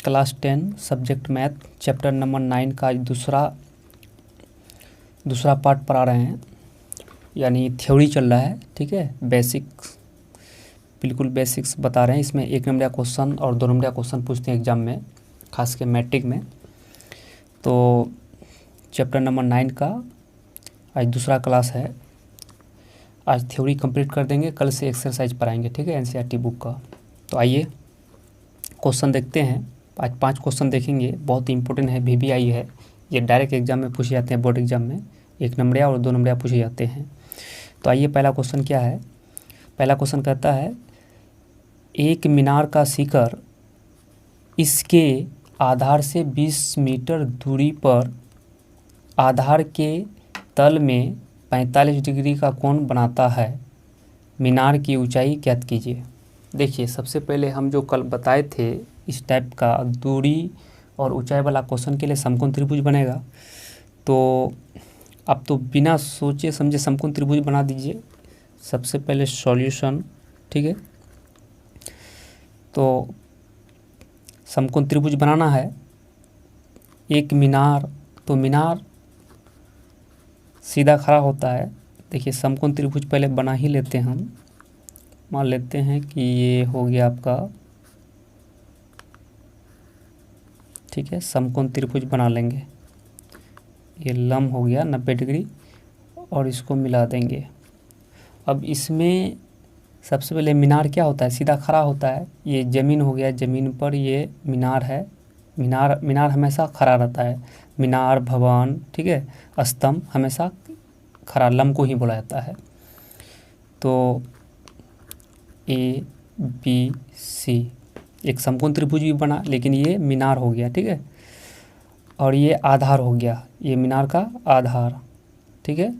Class 10 subject math chapter number 9 का दूसरा part पढ़ा रहे हैं, यानी थ्योरी चल रहा है। ठीक है, बिल्कुल बेसिक्स बता रहे हैं। इसमें 1 नंबर का क्वेश्चन और 2 नंबर का क्वेश्चन पूछते हैं एग्जाम में, खास के मैट्रिक में। तो चैप्टर नंबर 9 का आज दूसरा क्लास है। आज थ्योरी कंप्लीट कर देंगे, कल से एक्सरसाइज पढ़ाएंगे। ठीक है, एनसीईआरटी बुक का। तो आइए क्वेश्चन देखते हैं। आज 5 क्वेश्चन देखेंगे, बहुत इंपॉर्टेंट है, VBI है। ये डायरेक्ट एग्जाम में पूछे जाते हैं, बोर्ड एग्जाम में 1 नंबरिया और 2 नंबरिया पूछे जाते हैं। तो आइए पहला क्वेश्चन क्या है। पहला क्वेश्चन कहता है, एक मीनार का शिखर इसके आधार से 20 मीटर दूरी पर आधार के तल में 45 डिग्री का कोण बनाता है। मीनार की ऊंचाई ज्ञात कीजिए। देखिए, सबसे पहले हम जो कल बताए थे इस टाइप का दूरी और ऊंचाई वाला क्वेश्चन के लिए समकोण त्रिभुज बनेगा। तो आप तो बिना सोचे समझे समकोण त्रिभुज बना दीजिए। सबसे पहले सॉल्यूशन। ठीक है, तो समकोण त्रिभुज बनाना है। एक मीनार, तो मीनार सीधा खड़ा होता है। देखिए, समकोण त्रिभुज पहले बना ही लेते हैं हम। मान लेते हैं कि ये हो गया आपका, ठीक है, समकोण त्रिभुज बना लेंगे। ये लंब हो गया 90 डिग्री और इसको मिला देंगे। अब इसमें सबसे पहले मीनार क्या होता है, सीधा खड़ा होता है। ये ज़मीन हो गया, ज़मीन पर ये मीनार है। मीनार हमेशा खड़ा रहता है। मीनार, भवन, ठीक है, स्तंभ हमेशा खड़ा, लंब को ही बोला जाता है। तो ABC एक समकोण त्रिभुज भी बना, लेकिन ये मीनार हो गया। ठीक है, और ये आधार हो गया, ये मीनार का आधार। ठीक है,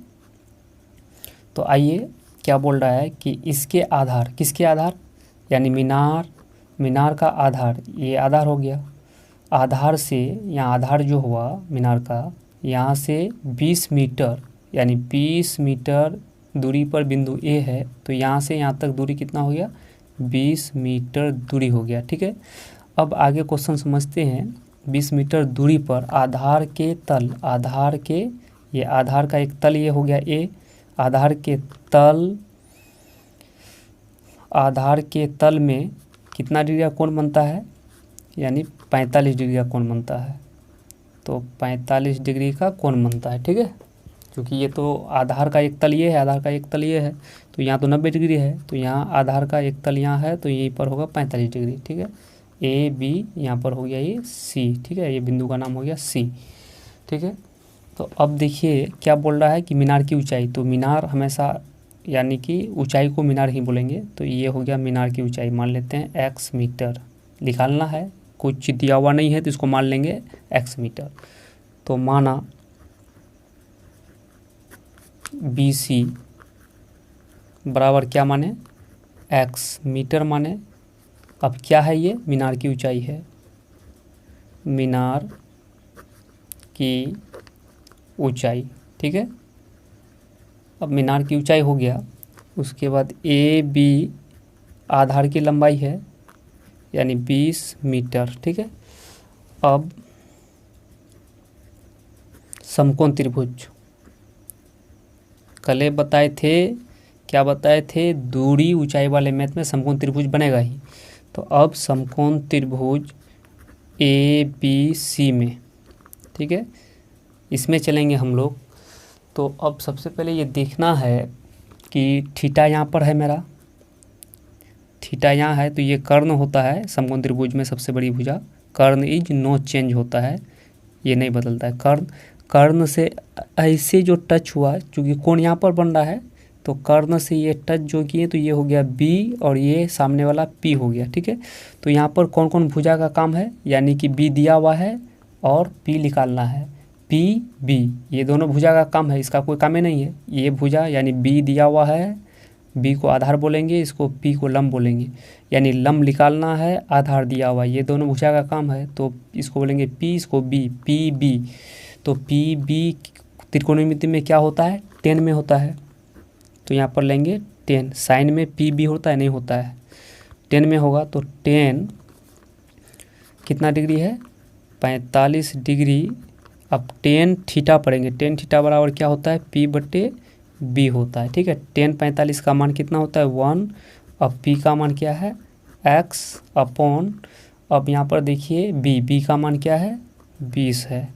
तो आइए क्या बोल रहा है कि इसके आधार, किसके आधार, यानी मीनार का आधार, ये आधार हो गया। आधार से यहाँ आधार जो हुआ मीनार का, यहाँ से 20 मीटर, यानी 20 मीटर दूरी पर बिंदु A है। तो यहाँ से यहाँ तक दूरी कितना हो गया, 20 मीटर दूरी हो गया। ठीक है, अब आगे क्वेश्चन समझते हैं। 20 मीटर दूरी पर आधार के तल, ये आधार का एक तल ये हो गया A। आधार के तल में कितना डिग्री का कोण बनता है, यानी 45 डिग्री का कोण बनता है। तो 45 डिग्री का कोण बनता है। ठीक है, क्योंकि ये तो आधार का एक तल ये है, तो यहाँ तो 90 डिग्री है, तो यहाँ आधार का एक तल यहाँ है, तो यहीं पर होगा 45 डिग्री। ठीक है, AB यहाँ पर हो गया ये C। ठीक है, ये बिंदु का नाम हो गया C। ठीक है, तो अब देखिए क्या बोल रहा है कि मीनार की ऊंचाई। तो मीनार हमेशा, यानी कि ऊंचाई को मीनार ही बोलेंगे। तो ये हो गया मीनार की ऊंचाई, मान लेते हैं x मीटर। निकालना है, कुछ दिया हुआ नहीं है, तो इसको मान लेंगे x मीटर। तो माना BC बराबर क्या माने, x मीटर माने। अब क्या है, ये मीनार की ऊंचाई है। मीनार की ऊंचाई, ठीक है। अब मीनार की ऊंचाई हो गया, उसके बाद AB आधार की लंबाई है, यानी 20 मीटर। ठीक है, अब समकोण त्रिभुज कल बताए थे, क्या बताए थे, दूरी ऊंचाई वाले मैथ में समकोण त्रिभुज बनेगा ही। तो अब समकोण त्रिभुज ABC में, ठीक है, इसमें चलेंगे हम लोग। तो अब सबसे पहले ये देखना है कि थीटा यहाँ पर है मेरा, थीटा यहाँ है, तो ये कर्ण होता है समकोण त्रिभुज में सबसे बड़ी भुजा। कर्ण इज नो चेंज होता है, ये नहीं बदलता है। कर्ण से ऐसे जो टच हुआ, क्योंकि कोण यहाँ पर बन रहा है, तो कर्ण से ये टच जो किए, तो ये हो गया B और ये सामने वाला P हो गया। ठीक है, तो यहाँ पर कौन कौन भुजा का काम है, यानी कि B दिया हुआ है और P निकालना है। PB ये दोनों भुजा का काम है, इसका कोई काम ही नहीं है। ये भुजा यानी B दिया हुआ है, B को आधार बोलेंगे, इसको P को लंब बोलेंगे, यानी लंब निकालना है, आधार दिया हुआ है, ये दोनों भुजा का काम है। तो इसको बोलेंगे P, इसको B, PB। तो PB त्रिकोणमिति में क्या होता है, 10 में होता है। तो यहाँ पर लेंगे 10, साइन में PB होता है, नहीं होता है, 10 में होगा। तो 10 कितना डिग्री है 45 डिग्री। अब टेन थीटा पढ़ेंगे, टेन थीटा बराबर क्या होता है P/B होता है, ठीक है। टेन 45 का मान कितना होता है 1। अब P का मान क्या है x अपॉन, अब यहाँ पर देखिए B का मान क्या है 20 है,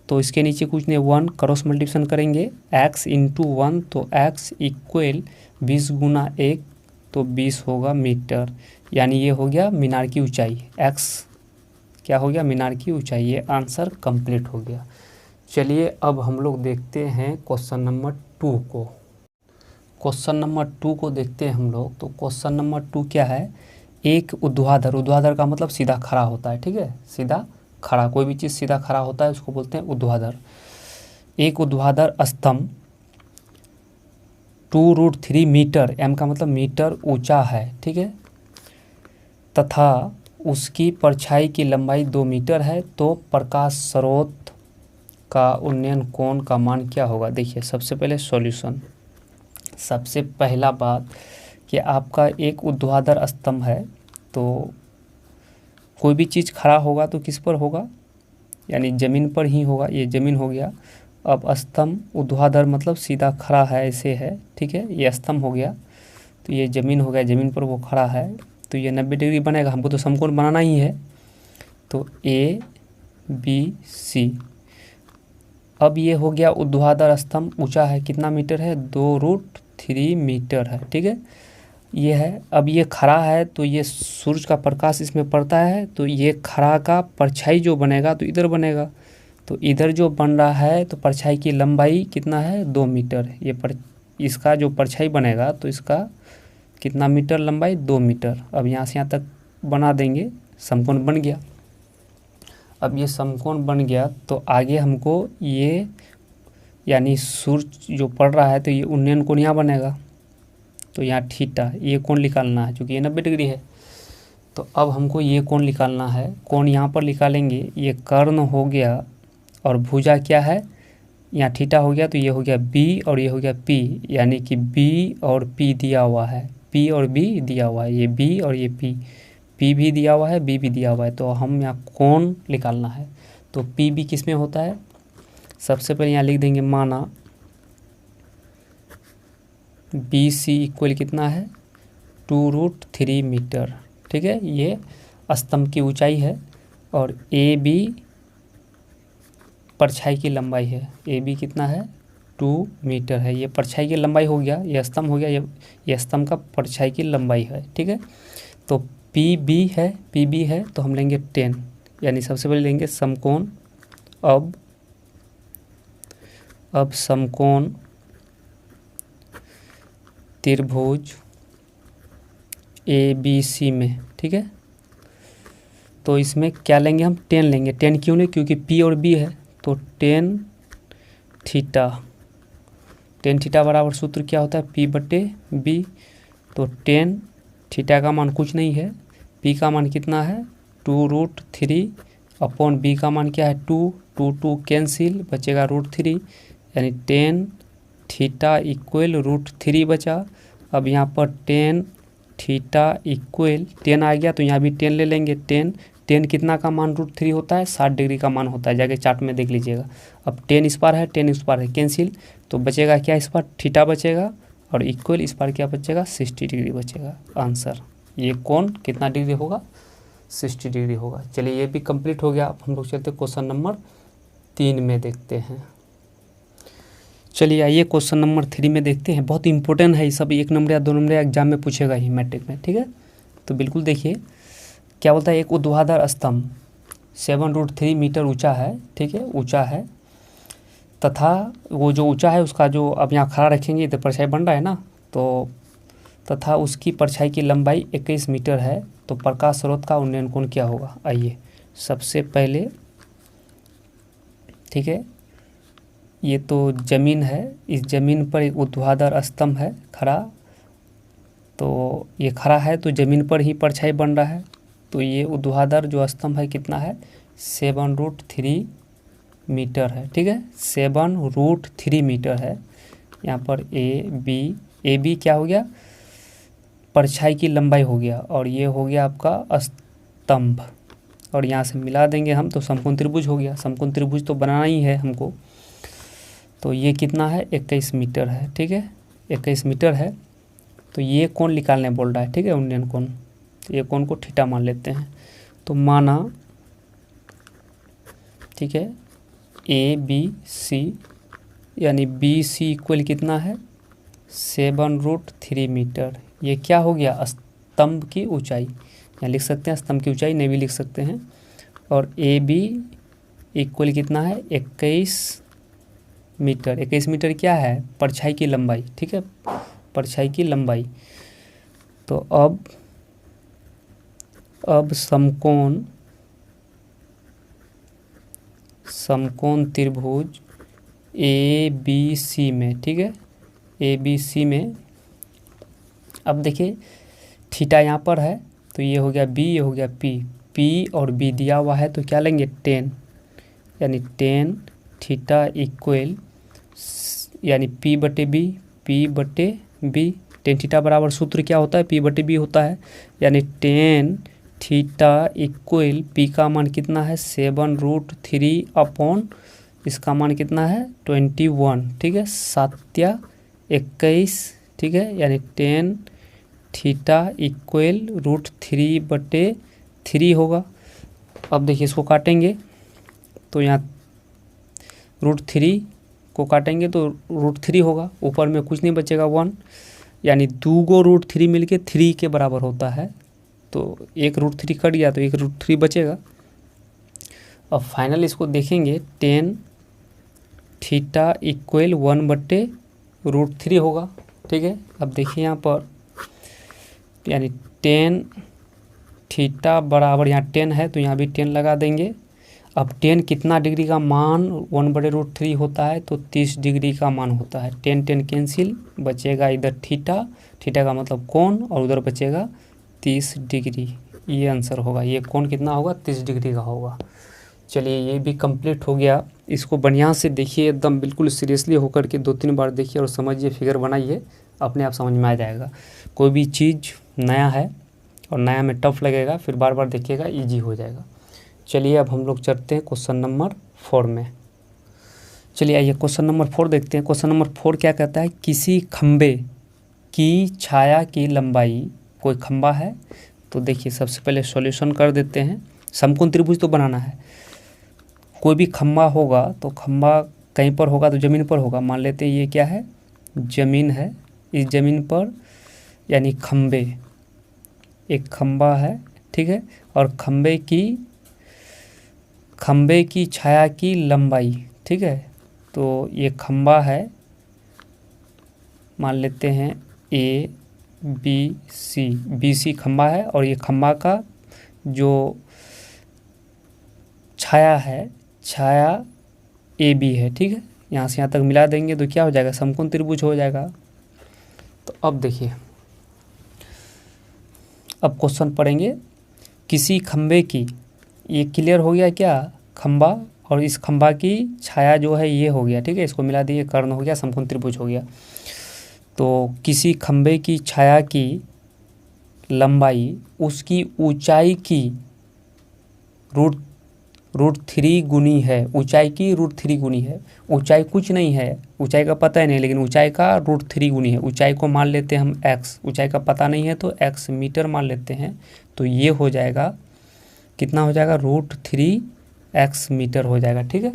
तो इसके नीचे कुछ नहीं 1 क्रॉस मल्टीप्लिकेशन करेंगे x इंटू 1, तो x इक्वल 20 गुना 1 तो 20 होगा मीटर, यानी ये हो गया मीनार की ऊंचाई। x क्या हो गया मीनार की ऊंचाई। ये आंसर कंप्लीट हो गया। चलिए अब हम लोग देखते हैं क्वेश्चन नंबर 2 को। क्वेश्चन नंबर 2 को देखते हैं हम लोग। तो क्वेश्चन नंबर 2 क्या है, एक ऊर्ध्वाधर, ऊर्ध्वाधर का मतलब सीधा खड़ा होता है, ठीक है, सीधा खड़ा, कोई भी चीज़ सीधा खड़ा होता है उसको बोलते हैं ऊर्ध्वाधर। एक ऊर्ध्वाधर स्तंभ 2√3 मीटर, m का मतलब मीटर ऊंचा है, ठीक है, तथा उसकी परछाई की लंबाई 2 मीटर है, तो प्रकाश स्रोत का उन्नयन कोण का मान क्या होगा। देखिए सबसे पहले सॉल्यूशन, सबसे पहला बात कि आपका एक ऊर्ध्वाधर स्तंभ है, तो कोई भी चीज़ खड़ा होगा तो किस पर होगा, यानी ज़मीन पर ही होगा, ये ज़मीन हो गया। अब स्तंभ ऊर्ध्वाधर मतलब सीधा खड़ा है, ऐसे है, ठीक है, ये स्तंभ हो गया, तो ये ज़मीन हो गया, ज़मीन पर वो खड़ा है, तो ये 90 डिग्री बनेगा, हमको तो समकोण बनाना ही है, तो ABC। अब ये हो गया ऊर्ध्वाधर स्तंभ, ऊंचा है कितना मीटर है 2√3 मीटर है, ठीक है, ये है। अब ये खड़ा है तो ये सूरज का प्रकाश इसमें पड़ता है, तो ये खड़ा का परछाई जो बनेगा तो इधर बनेगा, तो इधर जो बन रहा है तो परछाई की लंबाई कितना है 2 मीटर। ये इसका जो परछाई बनेगा तो इसका कितना मीटर लंबाई 2 मीटर। अब यहाँ से यहाँ तक बना देंगे, समकोण बन गया। अब ये समकोण बन गया तो आगे हमको ये यानी सूरज जो पड़ रहा है तो ये उन्नयन कोण यहाँ बनेगा, तो यहाँ थीटा, ये कोण निकालना है क्योंकि ये 90 डिग्री है, तो अब हमको ये कोण निकालना है। कोण यहाँ पर निकालेंगे, ये कर्ण हो गया और भुजा क्या है यहाँ थीटा हो गया, तो ये हो गया B और ये हो गया P, यानी कि B और P दिया हुआ है, P और B दिया हुआ है, ये B और ये P भी दिया हुआ है, B भी दिया हुआ है, तो हम यहाँ कोण निकालना है। तो PB किस में होता है, सबसे पहले यहाँ लिख देंगे, माना BC इक्वल कितना है 2√3 मीटर, ठीक है, ये स्तंभ की ऊंचाई है, और AB परछाई की लंबाई है, AB कितना है 2 मीटर है, ये परछाई की लंबाई हो गया, ये स्तंभ हो गया, ये स्तंभ का परछाई की लंबाई है, ठीक है। तो PB है तो हम लेंगे 10, यानी सबसे पहले लेंगे समकोण। अब समकोण त्रिभुज ABC में, ठीक है, तो इसमें क्या लेंगे हम 10 लेंगे। 10 क्यों नहीं, क्योंकि P और B है, तो 10 थीटा बराबर सूत्र क्या होता है P/B, तो 10 थीटा का मान कुछ नहीं है, P का मान कितना है 2√3 अपॉन B का मान क्या है 2 कैंसिल, बचेगा √3, यानी 10 थीटा इक्वल √3 बचा। अब यहाँ पर 10 थीटा इक्वल 10 आ गया, तो यहाँ भी 10 ले लेंगे। 10 कितना का मान √3 होता है 60 डिग्री का मान होता है, जाके चार्ट में देख लीजिएगा। अब 10 इस पार है, 10 इस पार है, कैंसिल, तो बचेगा क्या इस पार थीटा बचेगा, और इक्वल इस पार क्या बचेगा 60 डिग्री बचेगा। आंसर ये कोण कितना डिग्री होगा 60 डिग्री होगा। चलिए ये भी कंप्लीट हो गया। अब हम लोग चलते क्वेश्चन नंबर 3 में देखते हैं। चलिए आइए क्वेश्चन नंबर 3 में देखते हैं। बहुत इंपॉर्टेंट है ये सब, 1 नंबर या 2 नंबर एग्जाम में पूछेगा ही मैट्रिक में, ठीक है। तो बिल्कुल देखिए क्या बोलता है, एक ऊर्ध्वाधर स्तंभ 7√3 मीटर ऊंचा है, ठीक है, ऊंचा है, तथा वो जो ऊंचा है उसका जो अब यहाँ खड़ा रखेंगे तो परछाई बन रहा है ना, तो तथा उसकी परछाई की लंबाई 21 मीटर है, तो प्रकाश स्रोत का उन्नयन कोण क्या होगा। आइए सबसे पहले, ठीक है, ये तो ज़मीन है, इस ज़मीन पर एक ऊर्ध्वाधर स्तंभ है खड़ा, तो ये खड़ा है तो ज़मीन पर ही परछाई बन रहा है, तो ये ऊर्ध्वाधर जो स्तंभ है कितना है 7√3 मीटर है, ठीक है, 7√3 मीटर है। यहाँ पर ए बी क्या हो गया परछाई की लंबाई हो गया, और ये हो गया आपका स्तंभ, और यहाँ से मिला देंगे हम तो समकोण त्रिभुज हो गया। समकोण त्रिभुज तो बनाना ही है हमको। तो ये कितना है, 21 मीटर है, ठीक है, 21 मीटर है। तो ये कोण निकालने बोल रहा है, ठीक है, उन्नयन कोण। तो ये कोण को थीटा मान लेते हैं। तो माना, ठीक है, ए बी सी, यानी बी सी इक्वल कितना है, 7√3 मीटर। ये क्या हो गया, स्तंभ की ऊंचाई। यहाँ लिख सकते हैं स्तंभ की ऊंचाई, नहीं भी लिख सकते हैं। और ए बी इक्वल कितना है, 21 मीटर। 21 मीटर क्या है, परछाई की लंबाई, ठीक है, परछाई की लंबाई। तो अब समकोण त्रिभुज ए बी सी में, ठीक है, ए बी सी में, अब देखिए थीटा यहाँ पर है तो ये हो गया बी, ये हो गया पी। पी और बी दिया हुआ है तो क्या लेंगे, 10, यानी 10 थीटा इक्वल, यानी पी बटे बी, पी बटे बी। 10 थीटा बराबर सूत्र क्या होता है, पी बटे बी होता है। यानी 10 थीटा इक्वल, पी का मान कितना है, 7√3 अपॉन, इसका मान कितना है, 21, ठीक है, 7 × 21, ठीक है, यानी 10 थीटा इक्वल √3/3 होगा। अब देखिए इसको काटेंगे तो यहाँ √3 को काटेंगे तो √3 होगा, ऊपर में कुछ नहीं बचेगा 1, यानी 2 गो √3 मिलके 3 के बराबर होता है। तो एक √3 कट गया तो एक √3 बचेगा। अब फाइनल इसको देखेंगे, 10 थीटा इक्वल 1/√3 होगा, ठीक है। अब देखिए यहाँ पर, यानी 10 थीटा बराबर, यहाँ 10 है तो यहाँ भी 10 लगा देंगे। अब 10 कितना डिग्री का मान 1/√3 होता है, तो 30 डिग्री का मान होता है। 10 कैंसिल, बचेगा इधर थीटा, थीटा का मतलब कोण, और उधर बचेगा 30 डिग्री। ये आंसर होगा, ये कोण कितना होगा, 30 डिग्री का होगा। चलिए ये भी कंप्लीट हो गया। इसको बढ़िया से देखिए, एकदम बिल्कुल सीरियसली होकर के 2-3 बार देखिए और समझिए, फिगर बनाइए, अपने आप समझ में आ जाएगा। कोई भी चीज़ नया है और नया में टफ लगेगा, फिर बार बार देखिएगा, ईजी हो जाएगा। चलिए अब हम लोग चलते हैं क्वेश्चन नंबर 4 में। चलिए आइए क्वेश्चन नंबर 4 देखते हैं। क्वेश्चन नंबर 4 क्या कहता है, किसी खंबे की छाया की लंबाई, कोई खंबा है तो देखिए सबसे पहले सॉल्यूशन कर देते हैं। समकोण त्रिभुज तो बनाना है। कोई भी खंबा होगा तो खंबा कहीं पर होगा तो ज़मीन पर होगा। मान लेते हैं ये क्या है, ज़मीन है। इस ज़मीन पर यानी खंबे, एक खंबा है, ठीक है, और खंबे की छाया की लंबाई, ठीक है। तो ये खंबा है, मान लेते हैं ए बी सी खंबा है, और ये खंबा का जो छाया है, छाया ए बी है, ठीक है। यहाँ से यहाँ तक मिला देंगे तो क्या हो जाएगा, समकोण त्रिभुज हो जाएगा। तो अब देखिए, अब क्वेश्चन पढ़ेंगे, किसी खंबे की, ये क्लियर हो गया क्या, खंबा और इस खंबा की छाया जो है ये हो गया, ठीक है, इसको मिला दिए, कर्ण हो गया, समकोण त्रिभुज हो गया। तो किसी खंबे की छाया की लंबाई उसकी ऊंचाई की √3 गुनी है। ऊंचाई की √3 गुनी है। ऊंचाई कुछ नहीं है, ऊंचाई का पता ही नहीं, लेकिन ऊंचाई का √3 गुनी है। ऊंचाई को मान लेते हैं हम x, ऊंचाई का पता नहीं है तो x मीटर मान लेते हैं। तो ये हो जाएगा, कितना हो जाएगा, √3x मीटर हो जाएगा, ठीक है।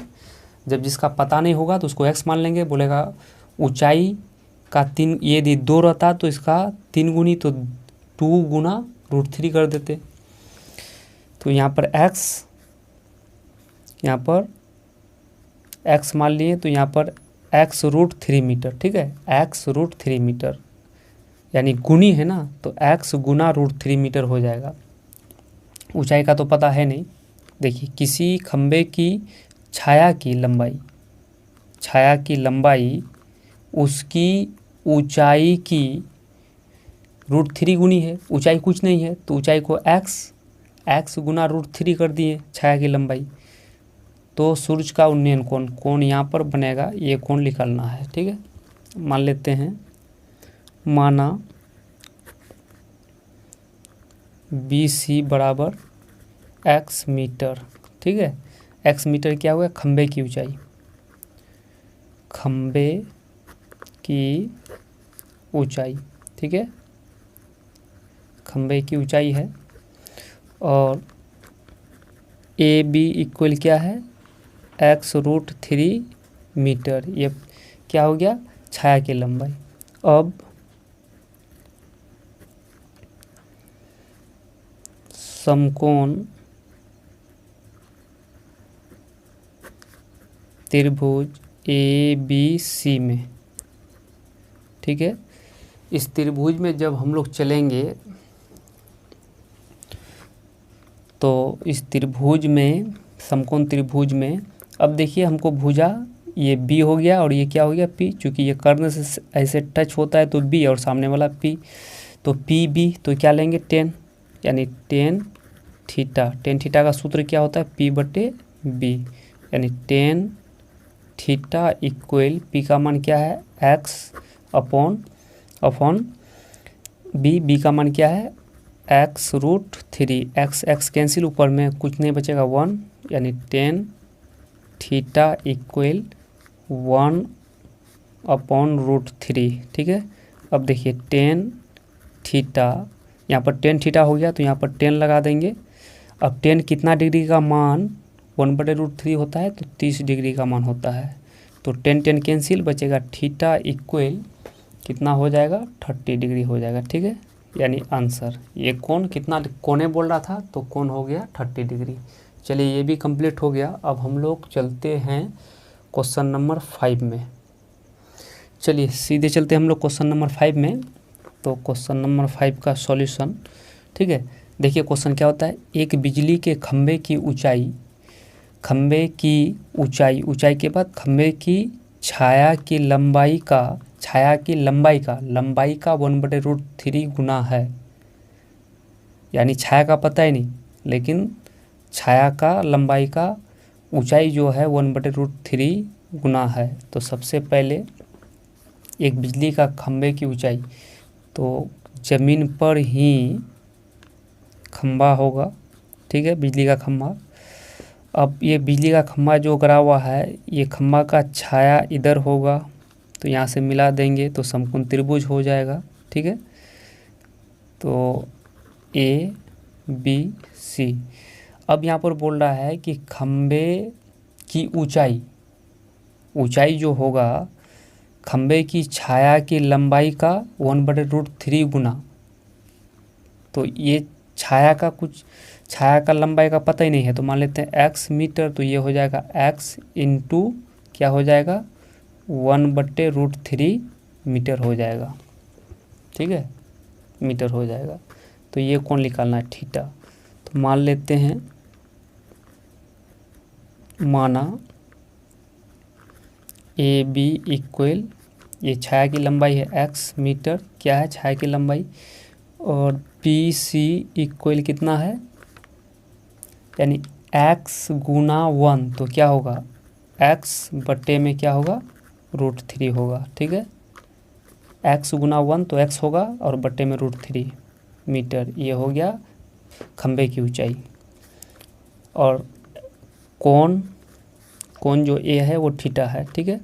जब जिसका पता नहीं होगा तो उसको x मान लेंगे, बोलेगा ऊंचाई का 3, ये यदि 2 रहता तो इसका 3 गुनी, तो 2 गुना √3 कर देते। तो यहाँ पर x मान लिए, तो यहाँ पर x √3 मीटर, ठीक है, x √3 मीटर, यानी गुनी है ना, तो x गुना √3 मीटर हो जाएगा। ऊंचाई का तो पता है नहीं। देखिए, किसी खंबे की छाया की लंबाई उसकी ऊंचाई की √3 गुनी है। ऊंचाई कुछ नहीं है तो ऊंचाई को x गुना √3 कर दिए, छाया की लंबाई। तो सूर्य का उन्नयन कोण यहाँ पर बनेगा, ये कोण निकालना है, ठीक है। मान लेते हैं, माना BC बराबर एक्स मीटर, ठीक है। एक्स मीटर क्या हुआ, खंबे की ऊंचाई, खंबे की ऊंचाई, ठीक है, खंबे की ऊंचाई है। और ए बी इक्वल क्या है, x√3 मीटर, ये क्या हो गया, छाया की लंबाई। अब समकोण त्रिभुज ए बी सी में, ठीक है, इस त्रिभुज में जब हम लोग चलेंगे तो इस त्रिभुज में, समकोण त्रिभुज में, अब देखिए हमको भुजा ये बी हो गया और ये क्या हो गया पी, चूँकि ये कर्ण से ऐसे टच होता है तो बी और सामने वाला पी, तो पी बी तो क्या लेंगे 10, यानी टेन थीटा का सूत्र क्या होता है P/B, यानी टेन थीटा इक्वल पी का मान क्या है x अपॉन बी का मान क्या है x√3, x कैंसिल, ऊपर में कुछ नहीं बचेगा 1, यानी टेन थीटा इक्वल 1/√3, ठीक है। अब देखिए टेन थीटा, यहाँ पर टेन थीटा हो गया तो यहाँ पर 10 लगा देंगे। अब 10 कितना डिग्री का मान 1/√3 होता है, तो 30 डिग्री का मान होता है, तो 10 कैंसिल, बचेगा थीटा इक्वल कितना हो जाएगा 30 डिग्री हो जाएगा, ठीक है। यानी आंसर ये कोण कितना, कोने बोल रहा था तो कोण हो गया 30 डिग्री। चलिए ये भी कंप्लीट हो गया। अब हम लोग चलते हैं क्वेश्चन नंबर 5 में। चलिए सीधे चलते हैं हम लोग क्वेश्चन नंबर 5 में। तो क्वेश्चन नंबर 5 का सॉल्यूशन, ठीक है। देखिए क्वेश्चन क्या होता है, एक बिजली के खंभे की ऊंचाई, ऊंचाई के बाद खंभे की छाया की लंबाई का 1/√3 गुना है, यानी छाया का पता ही नहीं, लेकिन छाया का लंबाई का ऊंचाई जो है 1/√3 गुना है। तो सबसे पहले एक बिजली का खंभे की ऊंचाई, तो ज़मीन पर ही खंभा होगा, ठीक है, बिजली का खंभा। अब ये बिजली का खंभा जो गड़ा हुआ है, ये खंभा का छाया इधर होगा, तो यहाँ से मिला देंगे तो समकोण त्रिभुज हो जाएगा, ठीक है। तो ए बी सी। अब यहाँ पर बोल रहा है कि खंभे की ऊंचाई जो होगा खंभे की छाया की लंबाई का 1/√3 गुना, तो ये छाया का लंबाई का पता ही नहीं है, तो मान लेते हैं x मीटर, तो ये हो जाएगा x इंटू क्या हो जाएगा 1/√3 मीटर हो जाएगा, ठीक है, मीटर हो जाएगा। तो ये कौन निकालना है, थीटा। तो मान लेते हैं, माना ए बी इक्वल, ये छाया की लंबाई है x मीटर, क्या है छाया की लंबाई, और बी सी इक्वल कितना है, यानी x गुना 1, तो क्या होगा x बटे में क्या होगा √3 होगा, ठीक है। x गुना 1 तो x होगा और बटे में √3 मीटर, ये हो गया खंभे की ऊंचाई। और कोण जो ए है वो थीटा है, ठीक है।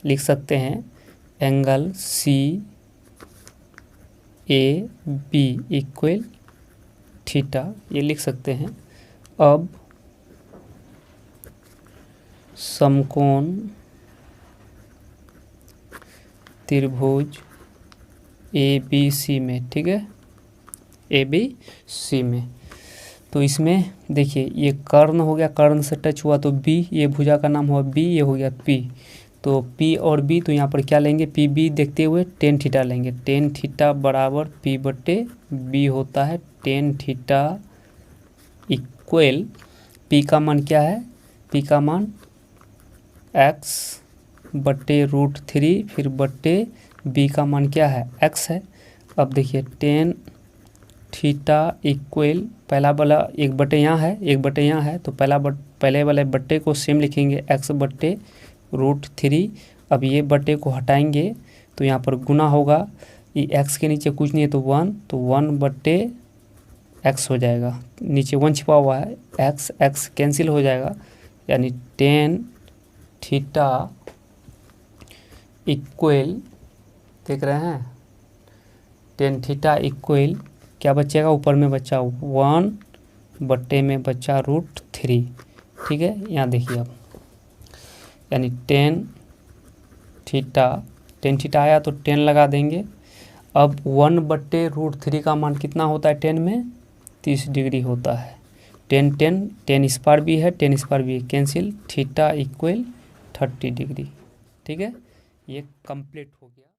लिख सकते हैं angle C A B equal theta, ये लिख सकते हैं। अब समकोण त्रिभुज ए बी सी में, ठीक है, ए बी सी में, तो इसमें देखिए ये कर्ण हो गया, कर्ण से टच हुआ तो बी, ये भुजा का नाम हुआ बी, ये हो गया पी, तो पी और बी, तो यहाँ पर क्या लेंगे पी बी देखते हुए टेन थीटा लेंगे, टेन थीटा बराबर P/B होता है, टेन थीटा इक्वल पी का मान क्या है, पी का मान x/√3, फिर बटे बी का मान क्या है x है। अब देखिए टेन थीटा इक्वल, पहला वाला एक बटे यहाँ है, एक बटे यहाँ है, तो पहले वाले बट्टे को सेम लिखेंगे x/√3। अब ये बट्टे को हटाएंगे तो यहाँ पर गुना होगा, ये x के नीचे कुछ नहीं है तो 1, तो 1/√3 एक्स हो जाएगा, नीचे 1 छिपा हुआ है, एक्स एक्स कैंसिल हो जाएगा, यानी टेन थीटा इक्वल, देख रहे हैं, टेन थीटा इक्वल क्या बचेगा, ऊपर में बचा 1 बट्टे में बचा √3। ठीक है, यहाँ देखिए अब, यानी टेन थीटा आया तो 10 लगा देंगे। अब 1 बट्टे √3 का मान कितना होता है 10 में, 30 डिग्री होता है। 10 इस पार भी है, 10 इस पार भी है, कैंसिल, थीटा इक्वल 30 डिग्री। ठीक है, ये कंप्लीट हो गया।